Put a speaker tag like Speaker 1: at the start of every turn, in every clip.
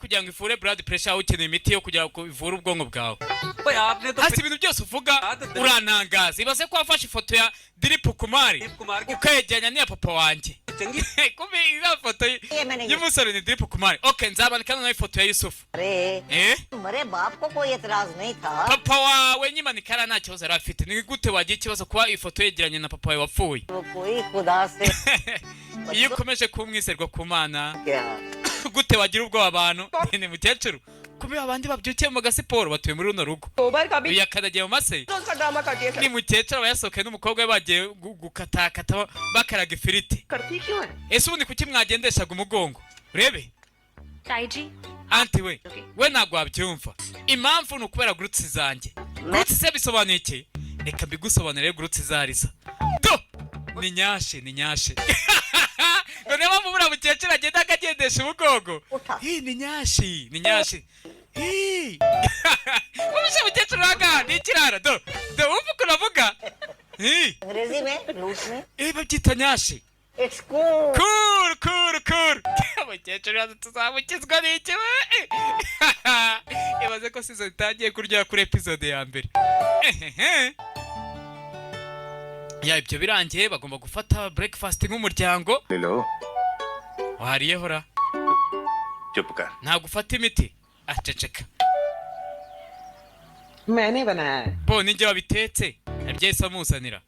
Speaker 1: kugira ngo ivure blood pressure ukeneye imiti yo kugira ngo ivure ubwonko bwawe hasi ibintu byose uvuga urantangaza ibaze ko wafashe ifoto ya Dilip Kumari ukayejyanya n'iya papa wanjye kumbe iriya foto y'umusore ni Dilip Kumari okay nzabanika nayo ifoto ya Yusufu
Speaker 2: तुम्हारे बाप को कोई एतराज नहीं था
Speaker 1: papa wawe nyimanikara nta kibazo yari afite ni gute wagiye ikibazo kuba ifoto yegeranye na papa wawe wapfuye
Speaker 2: कोई खुदा से
Speaker 1: iyo ukomeje kumwizerwa ku mana gute wagira ubwoba abantu ni mukecuru kumbe abandi babyukiye mu gasiporo batuye muri runo rugo yakadagiye mu mase ni mukecuru abayasohokeye n'umukobwa we bagiye gukatakata bakaraga ifiriti ese ubundi kuki mwagendeshaga umugongo urebe anti we ntabwo wabyumva impamvu ni ukubera gurutsi zanjye gurutsi se bisobanuye iki reka mbigusobanurire gurutsi zariza do ni nyashe none mpamvu buriya mukecuru agenda akagendesha umugongo ni nyashe ubushe mukecuru waga ni ikirara do wumva uko uravuga
Speaker 2: अंग्रेजी में रूस में
Speaker 1: babyita nyashe
Speaker 2: it's cool
Speaker 1: mukecuru tuzamukizwa n'iki we ibaze ko season itangiye kuryoha kuri episode ya mbere ya ibyo birangiye bagomba gufata breakfast nk'umuryango wahariye hora
Speaker 3: चुप
Speaker 1: nta gufata imiti aceceka
Speaker 4: मैंने बनाया है
Speaker 1: bo ninjye wabitetse abyeyi se amuzanira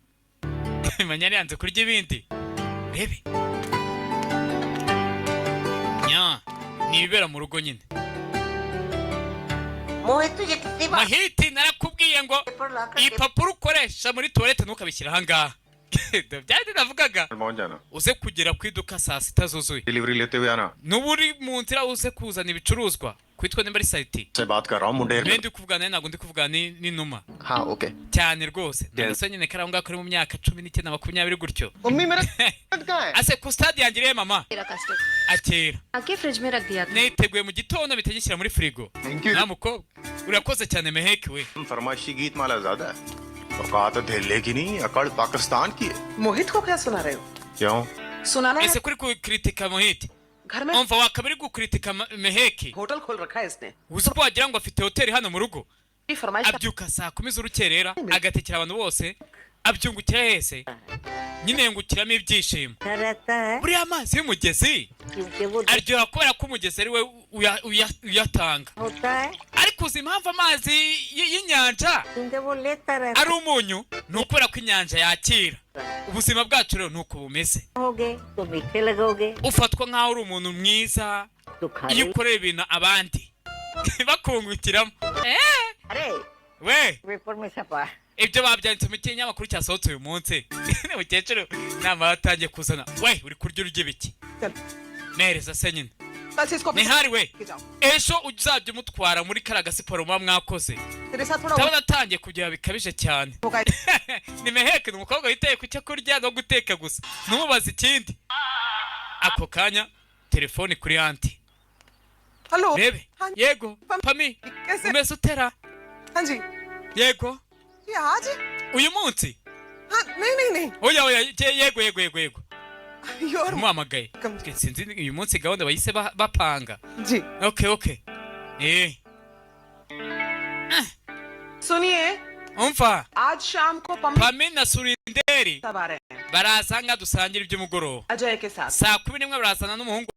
Speaker 1: manyari yanze kurya ibindi rebe nya ni ibibera mu rugo nyine
Speaker 2: मोहित तुझे कितनी बार
Speaker 1: mahiti narakubwiye ngo iyi papuro ukoresha muri toilette ntukabishyira ahangaha byari navugaga uze kugera ku iduka saa sita zuzuye
Speaker 3: delivery लेते हुए आना
Speaker 1: n'ubu uri mu nzira uze kuzana ibicuruzwa kwitwa nimba ari site
Speaker 3: से बात कर रहा हूं मुंडेर
Speaker 1: ndi kuvugana ntabwo ndi kuvugana n'inuma
Speaker 3: हां okay
Speaker 1: cyane rwose nagase nyine karangwa kuri mu myaka 19 na 20 gutyo
Speaker 4: मम्मी मेरा कहाँ है
Speaker 1: ase ku stade yanjye rero mama
Speaker 5: तेरा कस्टर्ड
Speaker 1: akera
Speaker 5: आके फ्रिज में रख दिया था
Speaker 1: niteguye mu gitondo bitagishyira muri frigo namuko urakoze cyane mehk we
Speaker 3: फरमाइशी गीत माला ज्यादा है औकात दिल्ली की नहीं अकड़ पाकिस्तान की है
Speaker 4: मोहित को क्या सुना रहे हो
Speaker 3: क्यों
Speaker 4: सुनाना है
Speaker 1: ese kuri kritika mohiti
Speaker 4: घर में
Speaker 1: umva wakabiri gukritika mehk
Speaker 4: hotel खोल रखा है इसने
Speaker 1: uzi ko wagira ngo afite hoteli hano mu rugo
Speaker 4: ये फरमाइश
Speaker 1: abyuka saa 10 z'urukerera agatekera abantu bose abyungukira hese nyine yungukiramo ibyishimo
Speaker 2: रहता है
Speaker 1: buriya amazi y'umugezi
Speaker 2: क्योंकि वो
Speaker 1: aryoha kubera ko umugezi ari we uyatanga
Speaker 2: होता है
Speaker 1: ariko uzi impamvu amazi y'inyanja
Speaker 2: क्योंकि वो लेता रहता
Speaker 1: ari umunyu ni ukubera ko inyanja yakira ubuzima bwacu rero ni uko bumeze
Speaker 2: होगे तो मीठे लगोगे
Speaker 1: ufatwa nk'aho uri umuntu mwiza
Speaker 2: तो खा
Speaker 1: iyo ukorera ibintu abandi bakungukiramo
Speaker 2: अरे
Speaker 1: we
Speaker 2: पेपर में छपा है
Speaker 1: ibyo babyanditse mu kinyamakuru cyasohotse uyu munsi mukecuru nama yatangiye kuzana we uri kurya urya ibiki mereza se nyine
Speaker 4: कल से इसको
Speaker 1: ntihari we
Speaker 4: जाओ
Speaker 1: ejo uzajya umutwara muri kariya gasiporo muba mwakoze
Speaker 4: तेरे साथ थोड़ा
Speaker 1: ndabona atangiye kugira bikabije cyane
Speaker 4: होगा
Speaker 1: ni meheke ni umukobwa witeye ku cyo kurya no guteka gusa ntumubaze ikindi ako kanya telefoni kuri anti
Speaker 4: hello
Speaker 1: rebe yego pami
Speaker 4: कैसे
Speaker 1: umeze utera
Speaker 4: हाँ जी
Speaker 1: yego
Speaker 4: ये आज
Speaker 1: uyu munsi
Speaker 4: हाँ नहीं
Speaker 1: oya yego
Speaker 4: your
Speaker 1: umuhamagaye sinzi uyu munsi gahunda bahise bapanga
Speaker 4: जी
Speaker 1: okay
Speaker 4: सुनिए
Speaker 1: umva
Speaker 4: आज शाम को पम्मी
Speaker 1: pami na surinderi
Speaker 4: सब आ रहे हैं
Speaker 1: baraza nga dusangira iby'umugoroba
Speaker 4: Ajay के साथ
Speaker 1: saa 11 barazana n'umuhungu